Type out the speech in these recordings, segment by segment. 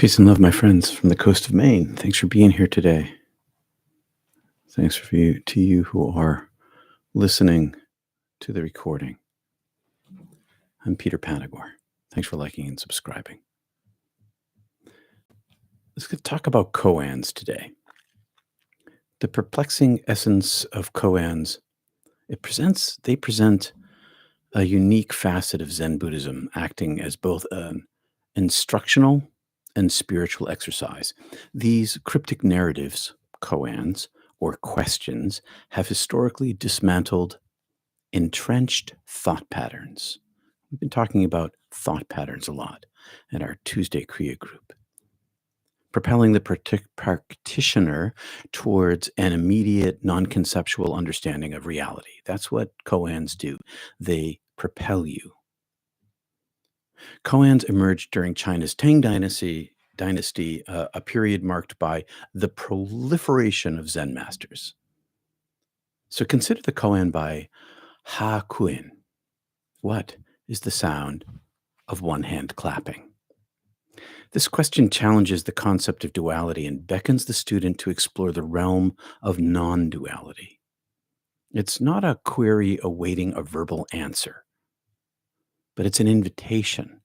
Peace and love, my friends from the coast of Maine. Thanks for being here today. Thanks to you who are listening to the recording. I'm Peter Panagore. Thanks for liking and subscribing. Let's talk about koans today. The perplexing essence of koans. They present a unique facet of Zen Buddhism, acting as both an instructional and spiritual exercise. These cryptic narratives, koans, or questions, have historically dismantled entrenched thought patterns. We've been talking about thought patterns a lot in our Tuesday Kriya group, propelling the practitioner towards an immediate, non-conceptual understanding of reality. That's what koans do. They propel you. Koans emerged during China's Tang Dynasty, a period marked by the proliferation of Zen masters. So consider the koan by Ha Kuin. What is the sound of one hand clapping? This question challenges the concept of duality and beckons the student to explore the realm of non-duality. It's not a query awaiting a verbal answer, but it's an invitation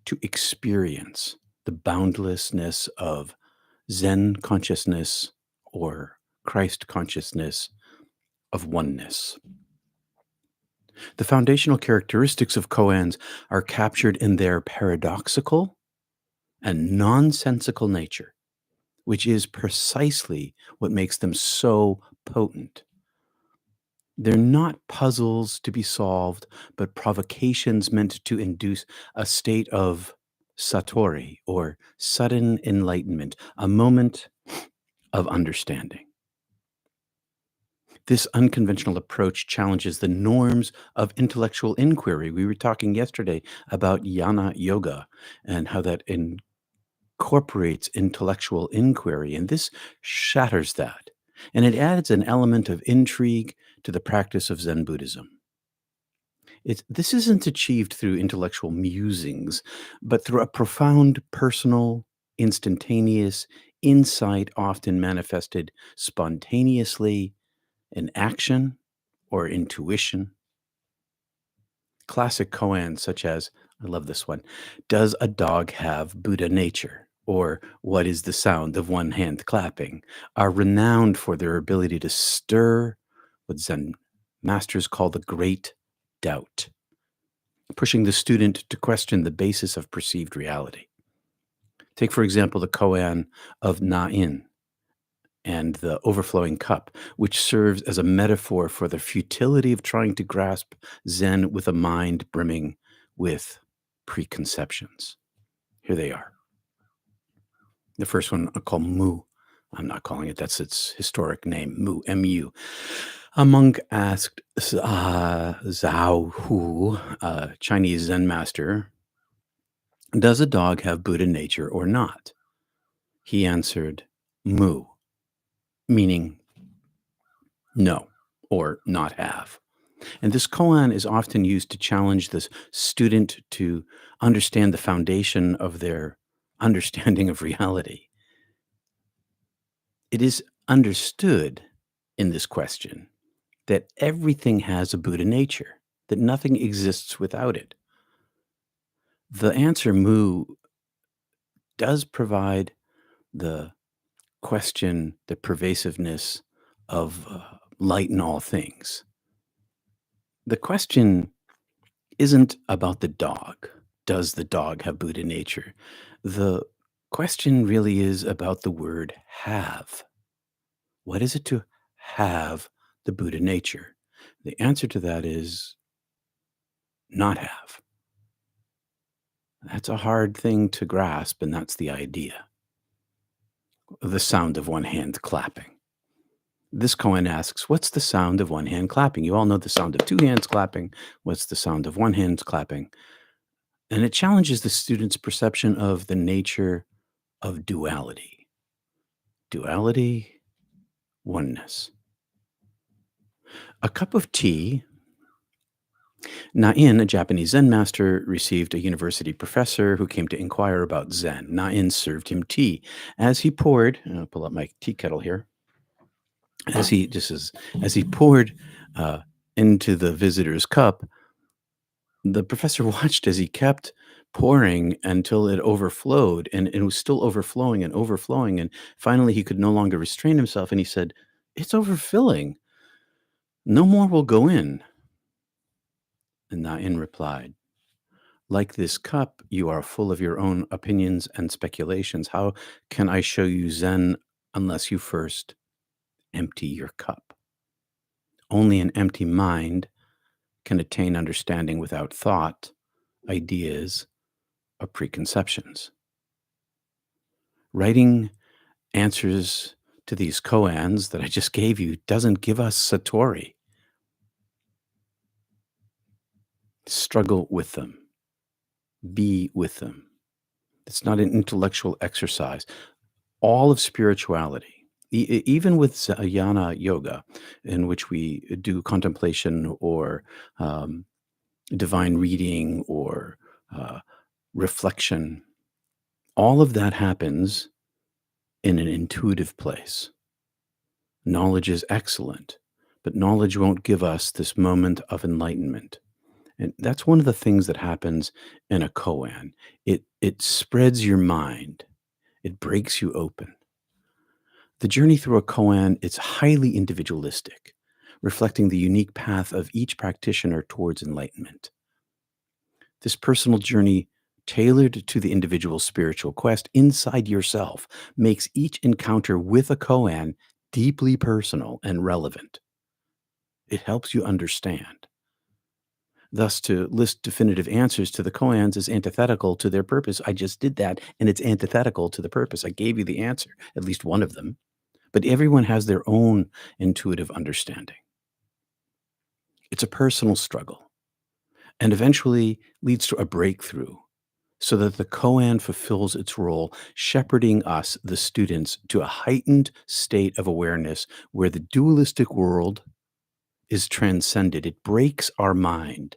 to experience the boundlessness of Zen consciousness or Christ consciousness of oneness. The foundational characteristics of koans are captured in their paradoxical and nonsensical nature, which is precisely what makes them so potent. They're not puzzles to be solved, but provocations meant to induce a state of satori, or sudden enlightenment, a moment of understanding. This unconventional approach challenges the norms of intellectual inquiry. We were talking yesterday about jnana yoga and how that incorporates intellectual inquiry, and this shatters that. And it adds an element of intrigue to the practice of Zen Buddhism. This isn't achieved through intellectual musings, but through a profound, personal, instantaneous insight, often manifested spontaneously in action or intuition. Classic koans such as, I love this one, does a dog have Buddha nature? Or what is the sound of one hand clapping? Are renowned for their ability to stir what Zen masters call the great doubt, pushing the student to question the basis of perceived reality. Take, for example, the koan of Na-in and the overflowing cup, which serves as a metaphor for the futility of trying to grasp Zen with a mind brimming with preconceptions. Here they are. The first one I call Mu. I'm not calling it, that's its historic name, Mu, M-U. A monk asked Zhao Hu, a Chinese Zen master, does a dog have Buddha nature or not? He answered, Mu, meaning no, or not have. And this koan is often used to challenge the student to understand the foundation of their understanding of reality. It is understood in this question that everything has a Buddha nature, that nothing exists without it. The answer Mu does provide the question, the pervasiveness of light in all things. The question isn't about the dog. Does the dog have Buddha nature? The question really is about the word have. What is it to have the Buddha nature? The answer to that is not have. That's a hard thing to grasp, and that's the idea. The sound of one hand clapping. This koan asks, what's the sound of one hand clapping? You all know the sound of two hands clapping. What's the sound of one hand clapping? And it challenges the student's perception of the nature of duality. Duality, oneness. A cup of tea Nain, a Japanese Zen master, received a university professor who came to inquire about Zen. Nain served him tea. As he poured, and I'll pull up my tea kettle here, as he poured uh, into the visitor's cup, the professor watched as he kept pouring until it overflowed, and it was still overflowing and overflowing. And finally, he could no longer restrain himself, and he said, "It's overfilling. No more will go in." And Nain replied, "Like this cup, you are full of your own opinions and speculations. How can I show you Zen unless you first empty your cup? Only an empty mind can attain understanding without thought, ideas, or preconceptions." Writing answers to these koans that I just gave you doesn't give us Satori. Struggle with them, be with them. It's not an intellectual exercise. All of spirituality, even with Jnana yoga, in which we do contemplation or um, divine reading or uh, reflection, all of that happens in an intuitive place. Knowledge is excellent, but knowledge won't give us this moment of enlightenment. And that's one of the things that happens in a koan. It spreads your mind. It breaks you open. The journey through a koan is highly individualistic, reflecting the unique path of each practitioner towards enlightenment. This personal journey, tailored to the individual spiritual quest inside yourself, makes each encounter with a koan deeply personal and relevant. It helps you understand. Thus, to list definitive answers to the koans is antithetical to their purpose. I just did that, and it's antithetical to the purpose. I gave you the answer, at least one of them. But everyone has their own intuitive understanding. It's a personal struggle and eventually leads to a breakthrough so that the koan fulfills its role, shepherding us, the students, to a heightened state of awareness where the dualistic world is transcended. It breaks our mind,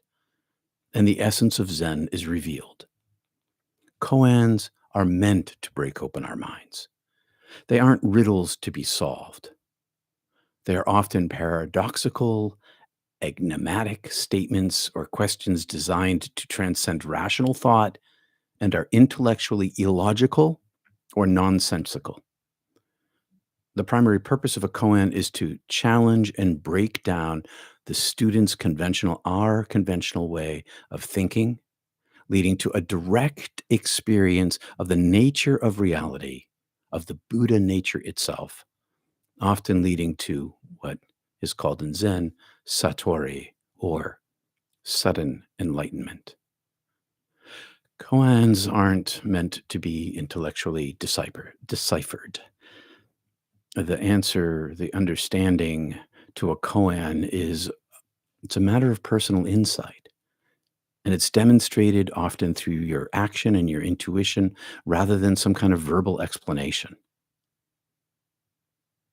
and the essence of Zen is revealed. Koans are meant to break open our minds. They aren't riddles to be solved. They are often paradoxical, enigmatic statements or questions designed to transcend rational thought and are intellectually illogical or nonsensical. The primary purpose of a koan is to challenge and break down the student's our conventional way of thinking, leading to a direct experience of the nature of reality, of the Buddha nature itself, often leading to what is called in Zen satori, or sudden enlightenment. Koans aren't meant to be intellectually deciphered. The answer, the understanding to a koan it's a matter of personal insight. And it's demonstrated often through your action and your intuition rather than some kind of verbal explanation.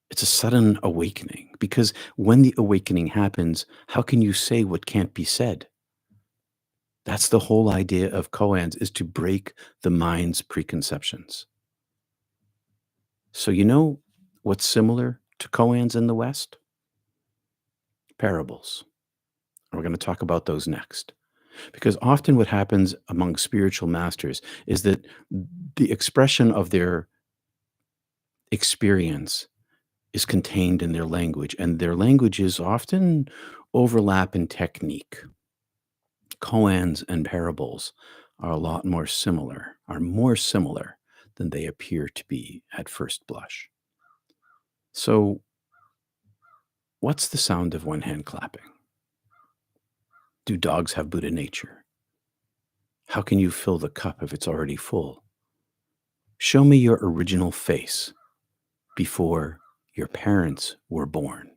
It's a sudden awakening because when the awakening happens, how can you say what can't be said? That's the whole idea of koans, is to break the mind's preconceptions. So you know what's similar to koans in the West? Parables. And we're going to talk about those next. Because often what happens among spiritual masters is that the expression of their experience is contained in their language, and their languages often overlap in technique. Koans and parables are more similar than they appear to be at first blush. So, what's the sound of one hand clapping? Do dogs have Buddha nature? How can you fill the cup if it's already full? Show me your original face before your parents were born.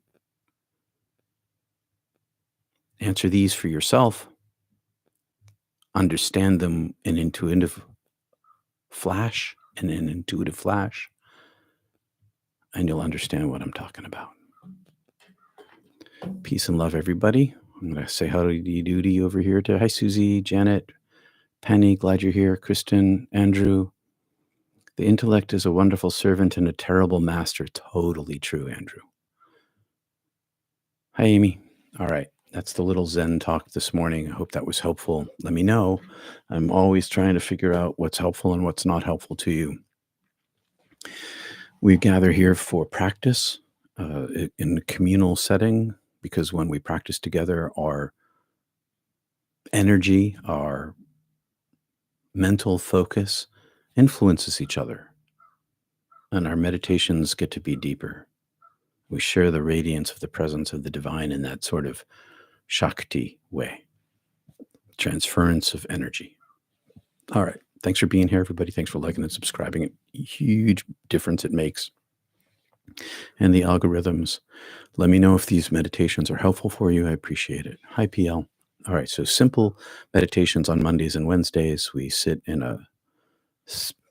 Answer these for yourself. Understand them in an intuitive flash, and you'll understand what I'm talking about. Peace and love, everybody. I'm going to say howdy doody over here to hi, Susie, Janet, Penny. Glad you're here. Kristen, Andrew. The intellect is a wonderful servant and a terrible master. Totally true, Andrew. Hi, Amy. All right. That's the little Zen talk this morning. I hope that was helpful. Let me know. I'm always trying to figure out what's helpful and what's not helpful to you. We gather here for practice in a communal setting because when we practice together, our energy, our mental focus influences each other, and our meditations get to be deeper. We share the radiance of the presence of the divine in that sort of Shakti way, transference of energy. All right. Thanks for being here, everybody. Thanks for liking and subscribing. A huge difference it makes. And the algorithms. Let me know if these meditations are helpful for you. I appreciate it. Hi, PL. All right. So simple meditations on Mondays and Wednesdays. We sit in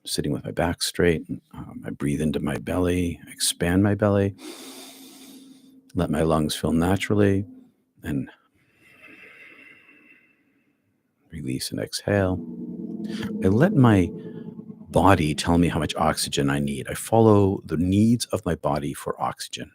sitting with my back straight. I breathe into my belly, expand my belly, let my lungs fill naturally, and release and exhale. I let my body tell me how much oxygen I need. I follow the needs of my body for oxygen.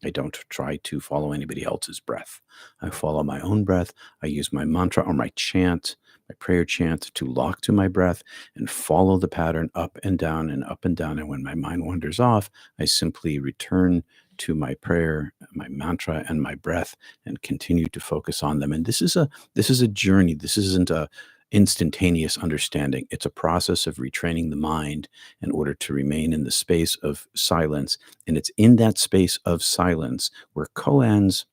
I don't try to follow anybody else's breath. I follow my own breath. I use my mantra or my chant, my prayer chant to lock to my breath and follow the pattern up and down and up and down. And when my mind wanders off, I simply return to my prayer, my mantra, and my breath and continue to focus on them. And this is a journey. This isn't a instantaneous understanding. It's a process of retraining the mind in order to remain in the space of silence. And it's in that space of silence where koans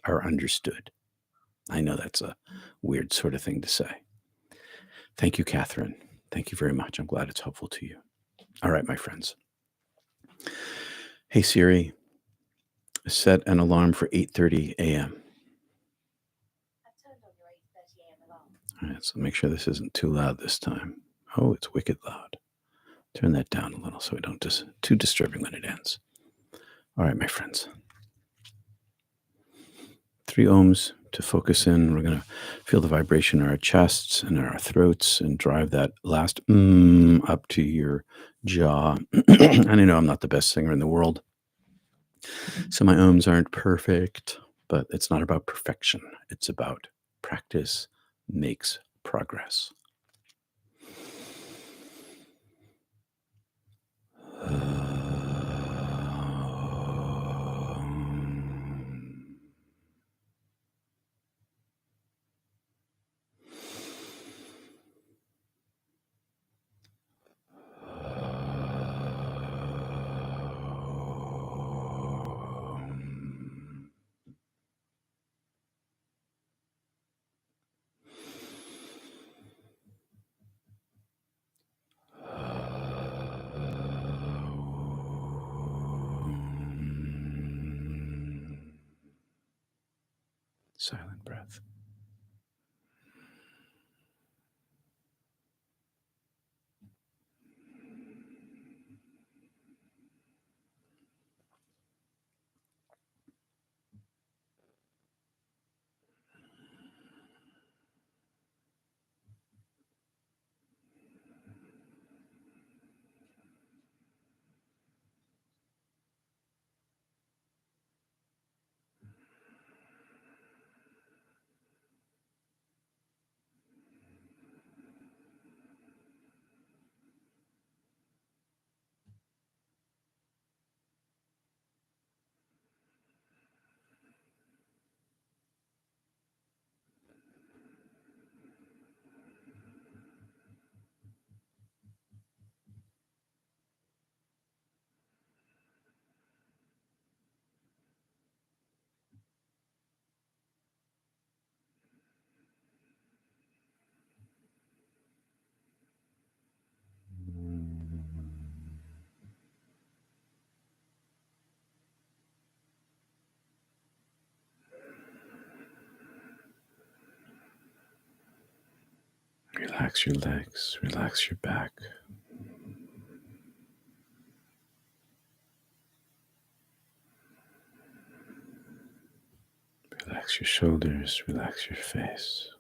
are understood. I know that's a weird sort of thing to say. Thank you, Catherine. Thank you very much. I'm glad it's helpful to you. All right, my friends. Hey, Siri, set an alarm for 8:30 a.m. All right, so make sure this isn't too loud this time. Oh, it's wicked loud. Turn that down a little so we don't too disturbing when it ends. All right, my friends. 3 ohms to focus in. We're going to feel the vibration in our chests and in our throats and drive that last up to your jaw. And I know I'm not the best singer in the world, so my ohms aren't perfect, but it's not about perfection. It's about practice makes progress. Silent breath. Relax your legs, relax your back. Relax Relax your shoulders, relax your face.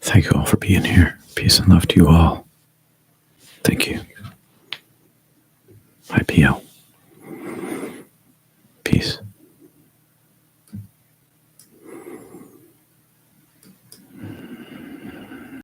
Thank you all for being here. Peace and love to you all. Thank you. IPL.